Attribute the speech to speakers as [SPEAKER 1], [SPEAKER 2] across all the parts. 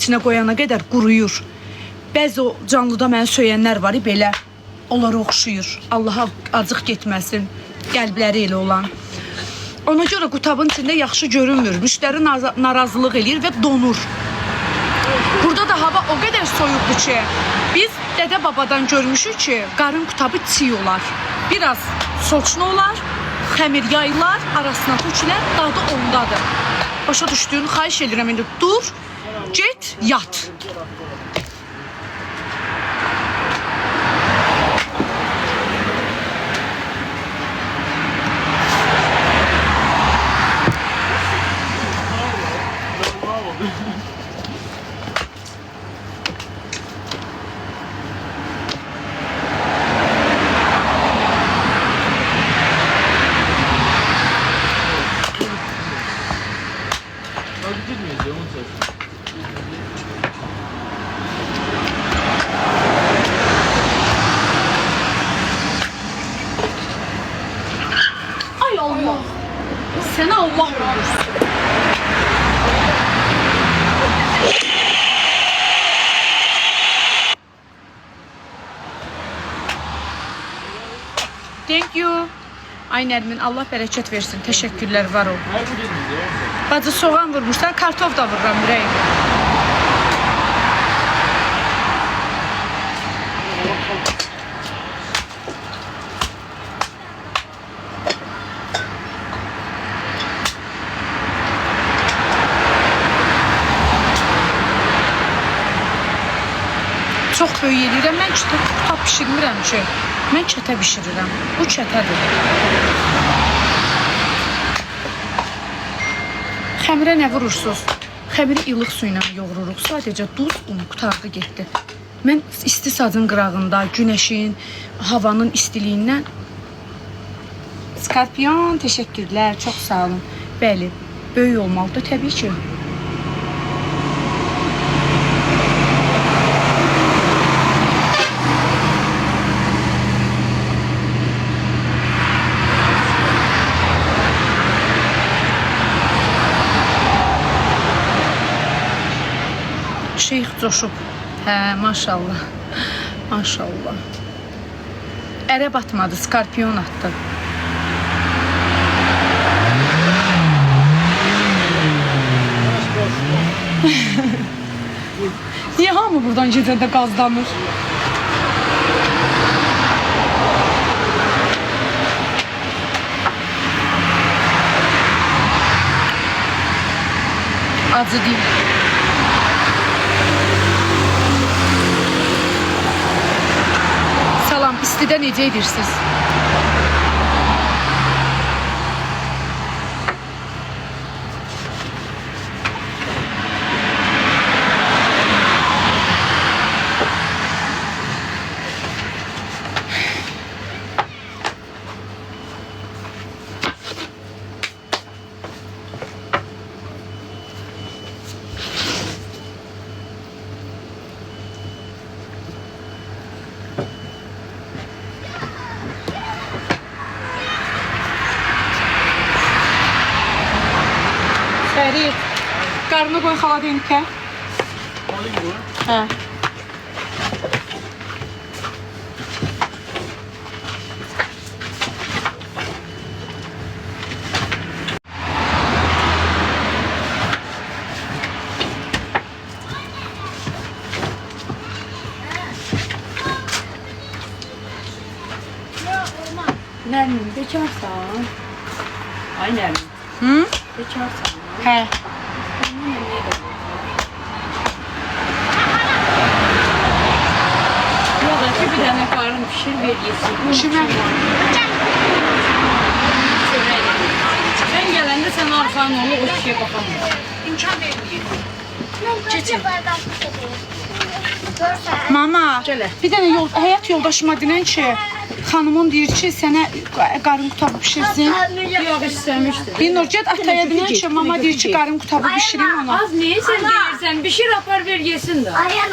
[SPEAKER 1] içine qoyana qədər quruyur. Bəzi o canlıda mənə söyənlər var, belə. Onlara oxşuyur. Allaha acıq getməsin. Qəlbləri elə olan. Ona görə qutabın içində yaxşı görünmür. Müştəri narazılıq eləyir və donur. Burada da hava o qədər soyuqdur ki, biz dədə babadan görmüşük ki, qarın qutabı çiy olar. Biraz soçlu olar, xəmir yayılar, arasına tökülər, dadı ondadır. Başa düşdüyün, xahiş edirəm, indi dur, get, yat. Ay Allah! Sənə Allah öldürsün. Thank you. Ay Nərmin, Allah bərəkət versin. Təşəkkürlər, var ol. Bacı soğan vurmuşlar, kartof da vururam ürəyim. Çox böyük eləyirəm. Mən qutab pişirmirəm ki. Mən çətə pişirirəm. Bu çətədir. Xəmirə nə vurursunuz? Xəmiri ilıq su ilə yoğururuq. Sadəcə duz, un qutardı getdi. Mən isti sacın qırağında, günəşin, havanın istiliyindən... Skorpion, təşəkkürlər. Çox sağ olun. Bəli, böyük olmalıdır təbii ki. Şeyx coşub. Hə, maşallah. Maşallah. Ərəb atmadı, skorpion atdı. Niyə hamı buradan gecədə qazlanır? Acı deyil. Salam, istidə necə edirsiniz? Fərid, qarını qoy xaladenikə. Hə.
[SPEAKER 2] Nərmin, bekarsan? Ay Nərmin.
[SPEAKER 1] Hı?
[SPEAKER 2] Bekarsan?
[SPEAKER 1] Hə.
[SPEAKER 2] Ya da ki bir dənə qarın pişir, ver yesin.
[SPEAKER 1] Kimə?
[SPEAKER 2] Sən gələndə sən arxan onu o kişiyə baxamır.
[SPEAKER 1] İmkan verməyir.
[SPEAKER 3] Keçin.
[SPEAKER 1] Mama,
[SPEAKER 2] Gələ.
[SPEAKER 1] bir dənə həyat yoldaşıma dinən ki, xanımın deyir ki, sənə qarın qutabı pişirsin.
[SPEAKER 2] Yox, istəmişdi.
[SPEAKER 1] Binur, get ataya dinən ki, mama deyir ki, qarın qutabı pişirim ona.
[SPEAKER 2] Az niyə sən deyirsən? Bişir, apar, ver yesin də. Niyə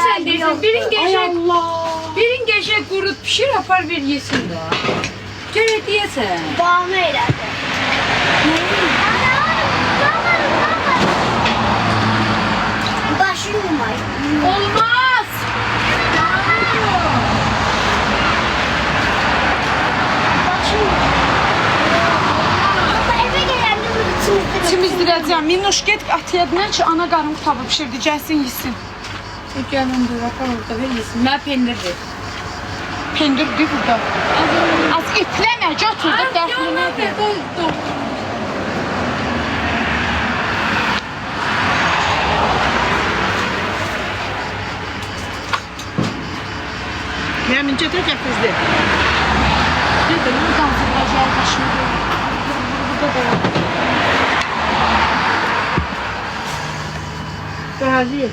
[SPEAKER 2] sən deyirsən? Birin qəşək qurut pişir, apar, ver yesin də. Gərək deyəsən.
[SPEAKER 3] Bağımı elədi.
[SPEAKER 1] bişdirəcəm. Minnoş get atiyadına ki, ana qarın qutabı bişirdi, gəlsin yesin.
[SPEAKER 2] Gəlin dur, apar orada ver yesin. Mən pendir ver.
[SPEAKER 1] Pendirdir burada. Az ipləmə, götür də dəxlinə ver.
[SPEAKER 3] Mənim götür gətirdi.
[SPEAKER 1] Dedim, buradan fırlayacaq başını. Burada da var.
[SPEAKER 3] Bəli.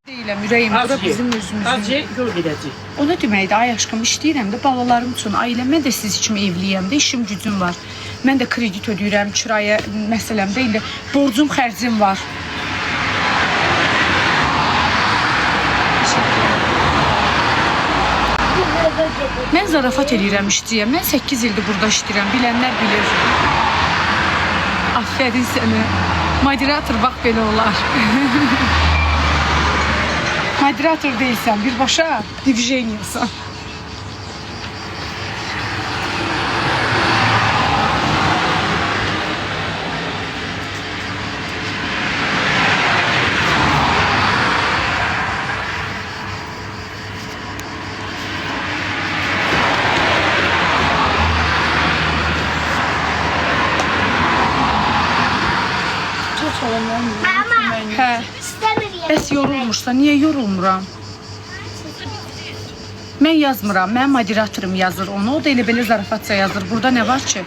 [SPEAKER 1] Deyiləm, ürəyim, bura bizim özümüzün.
[SPEAKER 3] Azca yol gedəcək.
[SPEAKER 1] O nə deməkdir, ay aşkım, işləyirəm də balalarım üçün, ailəm, mən də siz kimi evliyəm də, işim gücüm var. Mən də kredit ödəyirəm, kirayə məsələm də, indi borcum, xərcim var. Mən zarafat edirəm işçiyəm, mən 8 ildir burada işləyirəm, bilənlər bilir. Aferin sənə. Moderator bax belə olar. Moderator değilsən, birbaşa divjeniyasan. Hə, bəs yorulmursan, niyə yorulmuram? Mən yazmıram, mənim moderatorum yazır onu, o da elə belə zarafatça yazır. Burada nə var ki?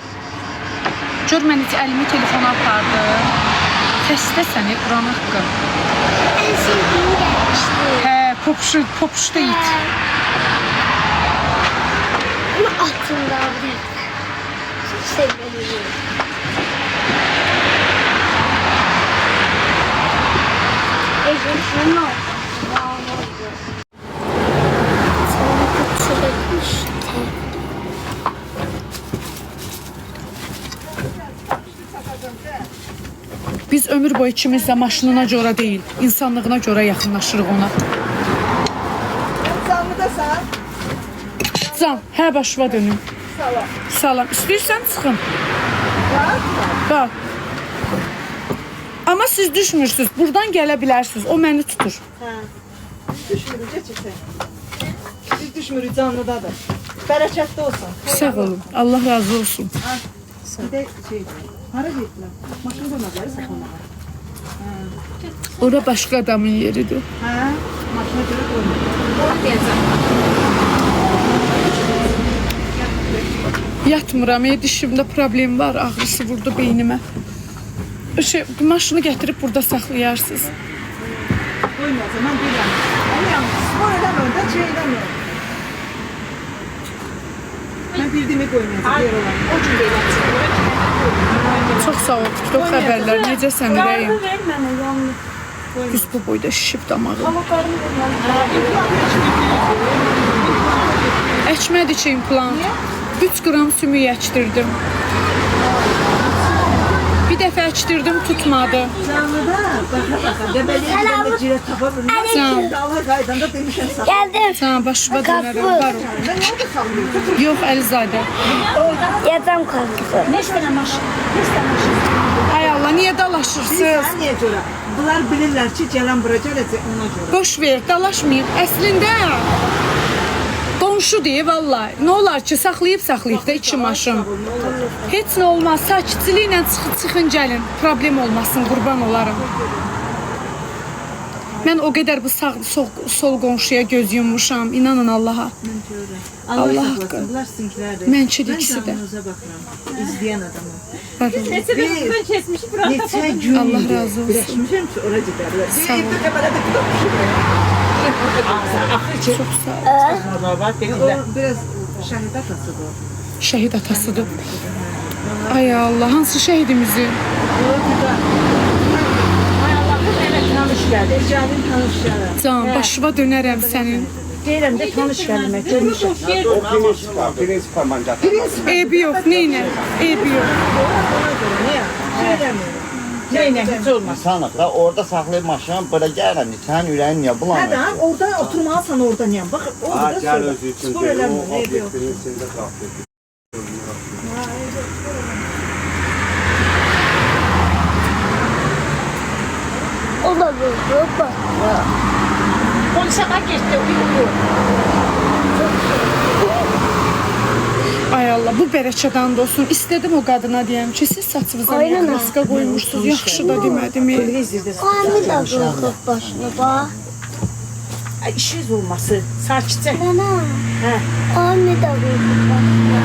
[SPEAKER 1] Gör, mən heç əlimi telefona apardım. Xəstəsən, Quran haqqı.
[SPEAKER 4] En sevdiğim gelmişti.
[SPEAKER 1] Hə, popuşda it.
[SPEAKER 4] Bunu attım daha bir dakika. Çok seviyorum. Şunu. Sonra kaçırmıştı.
[SPEAKER 1] Biz ömür boyu ikimiz də maşınına görə deyil, insanlığına görə yaxınlaşırıq ona.
[SPEAKER 3] Canlıdasan?
[SPEAKER 1] Can, hə, başıva dönün.
[SPEAKER 3] Salam.
[SPEAKER 1] Salam. İstəyirsən çıxın. Bax. Amma siz düşmürsünüz, buradan gələ bilərsiniz, o məni tutur.
[SPEAKER 3] Hə. Düşmürük, geçirsən. Biz düşmürük, canlıdadır. Bərəkətli olsun.
[SPEAKER 1] Sağ olun, Allah razı olsun.
[SPEAKER 3] Bir de şey, hara getdilər? Maşını qoymadılar, saxlamalar.
[SPEAKER 1] Ora başqa adamın yeridir.
[SPEAKER 3] Hə, maşına görə qoymadılar.
[SPEAKER 1] Yatmıram, dişimdə problem var, ağrısı vurdu beynimə. Maşını gətirib burada saxlayarsınız.
[SPEAKER 3] Qoyma, o zaman deyirəm. Onu yalnız spor eləmir, da şey eləmir. Mən bildiyimi qoymayacaq, yer olan. O cür elə.
[SPEAKER 1] Çox sağ ol, TikTok xəbərlər, necəsən ürəyim?
[SPEAKER 2] ver mənə yanlı.
[SPEAKER 1] Biz bu boyda şişib damağım.
[SPEAKER 2] Havakarını ver mənə.
[SPEAKER 1] Əkmədi ki, implant. 3 qram sümük əkdirdim. Bir dəfə əkdirdim, tutmadı.
[SPEAKER 3] Canlıda, baxa, dəbəliyə gidəndə cirə tapa bilmez.
[SPEAKER 1] Can.
[SPEAKER 3] Allah qaydanda demişəm sağ.
[SPEAKER 4] Geldim.
[SPEAKER 1] Sana başıma dönərəm, var o.
[SPEAKER 3] Mən orada saxlayım.
[SPEAKER 1] Yox, Əlizadə.
[SPEAKER 4] Yatağım kalktı.
[SPEAKER 1] Ay Allah, niyə dalaşırsınız?
[SPEAKER 3] Bilirsən niyə görə? Bunlar bilirlər ki, gələn bura gələcək ona görə.
[SPEAKER 1] Boş ver, dalaşmayın. Əslində qonşu deyə vallahi. Nə olar ki, saxlayıb da iki maşın. Heç nə olmaz, sakitçiliklə çıxın gəlin. Problem olmasın, qurban olarım. Mən o qədər bu sağ sol qonşuya göz yummuşam, inanın Allaha. Allah haqqı.
[SPEAKER 3] Bunlar sizinkilərdir.
[SPEAKER 1] Mənki də ikisi də.
[SPEAKER 3] Mən canınıza baxıram. İzləyən adamım.
[SPEAKER 1] Var olun.
[SPEAKER 3] Neçə gün
[SPEAKER 1] Allah razı olsun.
[SPEAKER 3] Birləşmişəm ki, ora gedərlər.
[SPEAKER 1] Sağ ol.
[SPEAKER 3] Bir qəbələ də tutmuşum.
[SPEAKER 1] Çox sağ ol.
[SPEAKER 3] O biraz şəhid atasıdır.
[SPEAKER 1] Şəhid atasıdır. Ay Allah, hansı şəhidimizi?
[SPEAKER 3] O bir də tanış gəldi. Ecalin tanış gəldi.
[SPEAKER 1] Can, başıma dönərəm sənin.
[SPEAKER 3] Deyirəm də tanış gəlmə, görmüşəm.
[SPEAKER 5] O prensip mancat.
[SPEAKER 1] Eybi yox, neynə? Eybi yox.
[SPEAKER 3] Ona görə nə ya? Neynə, heç olmaz.
[SPEAKER 6] İnsanıq da orada saxlayıb maşını, belə gələn, sənin ürəyin niyə
[SPEAKER 3] Hə
[SPEAKER 6] bulanır?
[SPEAKER 3] də, orada oturmalısan oradan yəni. Bax, orada da
[SPEAKER 5] Gəl
[SPEAKER 3] söyle.
[SPEAKER 5] özü üçün
[SPEAKER 3] Spor
[SPEAKER 5] deyil,
[SPEAKER 3] eləmə,
[SPEAKER 5] o
[SPEAKER 3] eybi yox.
[SPEAKER 5] obyektin içində qalxır.
[SPEAKER 4] O da vurdu. Bak.
[SPEAKER 3] Polisə bax getdi, uyuyor.
[SPEAKER 1] Ay Allah, bu bərəkədən də olsun. İstədim o qadına deyəm ki, siz saçınıza niyə
[SPEAKER 4] Aynen.
[SPEAKER 1] maska qoymuşsunuz? Yaxşı da demədim.
[SPEAKER 3] Televizorda
[SPEAKER 4] Ami de vurdu başını bak.
[SPEAKER 3] işiniz olması, sakitcə.
[SPEAKER 4] Nana.
[SPEAKER 3] Hə.
[SPEAKER 4] Ami de vurdu başını.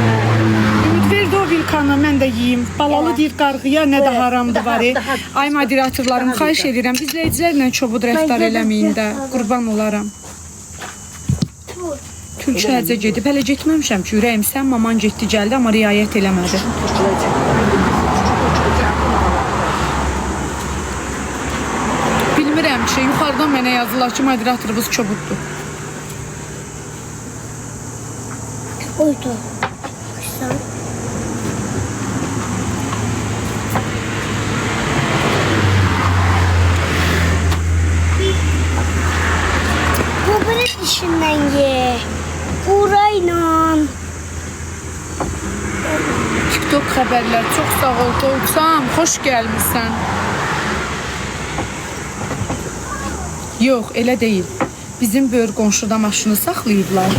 [SPEAKER 1] Ümid verdi o vilkanı, mən də yeyim. Balalı deyir qarğıya, nə də haramdı var. Ay moderatorlarım, xahiş edirəm, izləyicilərlə çobud rəftar eləməyin də, qurban olaram. Külçə həcə gedib, hələ getməmişəm ki, ürəyim sən, maman getdi, gəldi, amma riayət eləmədi. Bilmirəm ki, yuxarıdan mənə yazırlar ki, moderatorumuz çobuddur.
[SPEAKER 4] Oydu. Sen. Bu benim işimden ye. Burayla.
[SPEAKER 1] TikTok xəbərlər, çox sağ ol, Toğsam, xoş gəlmişsən. Yox, elə deyil. Bizim böyür qonşuda maşını saxlayıblar.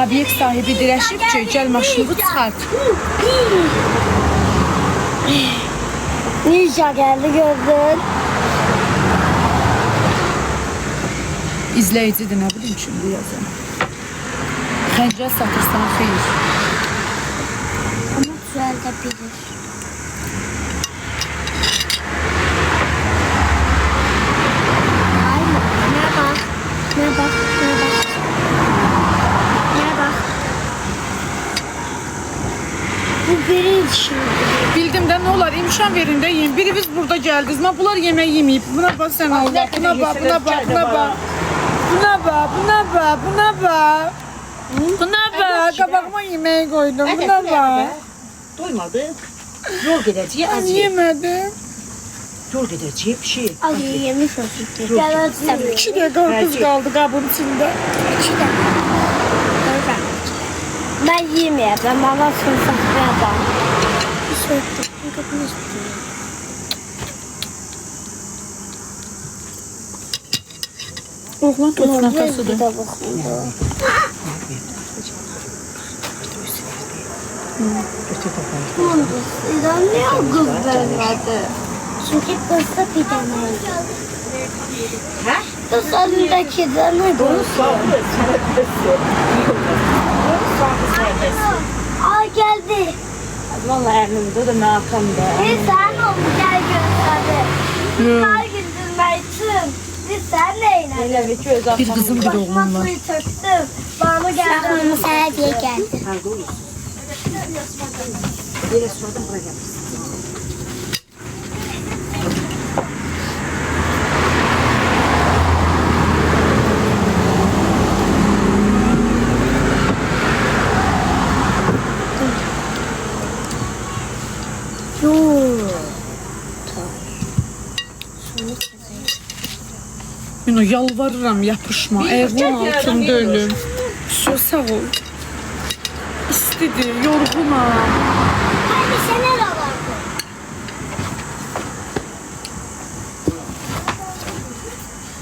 [SPEAKER 1] Obyekt sahibi dirəşib ki, gəl maşını çıxart.
[SPEAKER 4] Ninja geldi gördün.
[SPEAKER 1] İzləyicidir, nə bilim şimdi yazam. Xəncəl satırsan xeyir.
[SPEAKER 4] Ama düzeltebilir. Aynen. Ne bak. Ne bak. Ne bak. Ne bak. Bu benim işim.
[SPEAKER 1] Bildim də nə olar, imkan verin də yiyin. Biri biz burada gəldiniz, ma bunlar yemək yeməyib. Buna bax sən Allah, buna bax, buna bax, buna bax. Buna bax, buna bax, buna bax. Buna bax, qabağıma yemək qoydum, buna bax.
[SPEAKER 3] Doymadı. Yol gedəcəyik, az ye.
[SPEAKER 1] Yemədim.
[SPEAKER 3] Yol gedəcəyik, bir şey.
[SPEAKER 4] Al yemiş olsun. Gel hadi sen.
[SPEAKER 1] 2 dəqiqə qarpız qaldı qabın içində.
[SPEAKER 4] Ben yemeyeceğim. Bana sınıflayacağım. Bir şey yok. Kapını istiyorum.
[SPEAKER 1] Oğlan tutun atasıdır.
[SPEAKER 4] Bir de bakın. Sizden niye o kız vermedi? Çünkü kızda bir tane. Kız elindeki de ne bu? Aa geldi.
[SPEAKER 3] Vallahi elimdə də nə atamda.
[SPEAKER 4] Bir sen oldu gel gösterdi. Her gündür için. Bir sen neyle?
[SPEAKER 3] Elə bir ki, öz
[SPEAKER 1] Bir qızım, bir oğlum
[SPEAKER 4] Başıma
[SPEAKER 1] var.
[SPEAKER 4] suyu töktüm. Bana geldi. Onu sana diye geldi.
[SPEAKER 3] Elə sordum, bura gəlmişsin.
[SPEAKER 1] Mino, yalvarıram, yapışma. Ayağımın altında ölüm. Söz sağ ol. İstidir, yorğunam.
[SPEAKER 4] Hadi sen el alardın.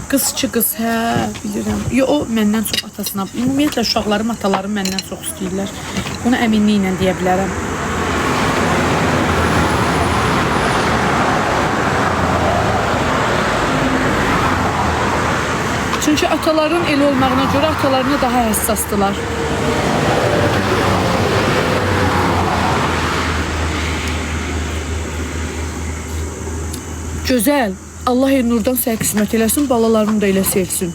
[SPEAKER 1] Qızçı qız, hə, bilirəm. Yo, o məndən çox atasına. Ümumiyyətlə uşaqlarım, atalarım məndən çox istəyirlər. Bunu əminliklə deyə bilərəm. Çünki ataların el olmağına görə atalarına daha həssasdılar. Gözəl. Allah el nurdan sənə qismət eləsin, balalarını da elə sevsin.